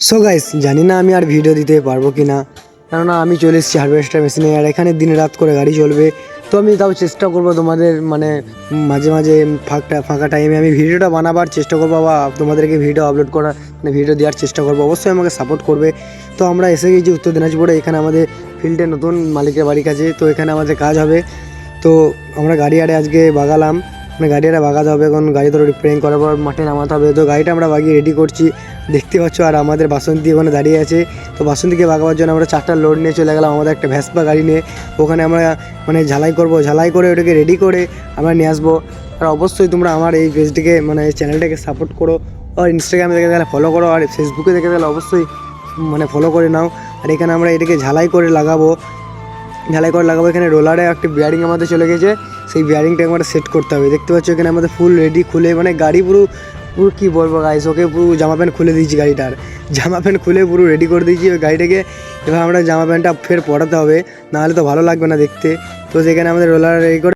So guys, জানি না আমি আর ভিডিও দিতে পারবো কি না, কেননা আমি চলে এসেছি হারভেস্টার মেশিনে। আর এখানে দিন রাত করে গাড়ি চলবে, তো আমি তাও চেষ্টা করবো তোমাদের মাঝে মাঝে ফাঁকা টাইমে আমি ভিডিওটা বানাবার চেষ্টা করবো বা তোমাদেরকে ভিডিও আপলোড করার ভিডিও দেওয়ার চেষ্টা করবো। অবশ্যই আমাকে সাপোর্ট করবে। তো আমরা এসে গেছি উত্তর দিনাজপুরে। এখানে আমাদের ফিল্ডে নতুন মালিকের বাড়ির কাছে, তো এখানে আমাদের কাজ হবে। তো আমরা গাড়ি আরে আজকে বাগালাম, গাড়ি আরে বাগাতে হবে। এখন গাড়ি তো রিপেয়ারিং করার পর মাঠে নামাতে হবে। তো গাড়িটা আমরা বাগিয়ে রেডি করছি, দেখতে পাচ্ছ। আর আমাদের বাসন্তী ওখানে দাঁড়িয়ে আছে। তো বাসন্তীকে বাগাবার জন্য আমরা 4টা লোড নিয়ে চলে গেলাম আমাদের একটা ভ্যাসপা গাড়ি নিয়ে। ওখানে আমরা ঝালাই করব, ঝালাই করে ওটাকে রেডি করে আমরা নিয়ে আসবো। আর অবশ্যই তোমরা আমার এই পেজটিকে চ্যানেলটাকে সাপোর্ট করো। আর ইনস্টাগ্রামে দেখে গেলে ফলো করো, আর ফেসবুকে দেখে গেলে অবশ্যই ফলো করে নাও। আর এখানে আমরা এটাকে ঝালাই করে লাগাবো। এখানে রোলারে একটা বিয়ারিং আমাদের চলে গেছে, সেই বিয়ারিংটাকে আমরা সেট করতে হবে। দেখতে পাচ্ছ এখানে আমাদের ফুল রেডি, খুলে গাড়ি পুরো পুরো কী বলবো গাইস, ওকে পুরো জামা প্যান্ট খুলে দিয়েছি। গাড়িটার জামা প্যান্ট খুলে পুরো রেডি করে দিয়েছি ওই গাড়িটাকে। এবার আমরা জামা প্যান্টটা ফের পরাতে হবে, নাহলে তো ভালো লাগবে না দেখতে। তো সেখানে আমাদের রোলার রেডি করে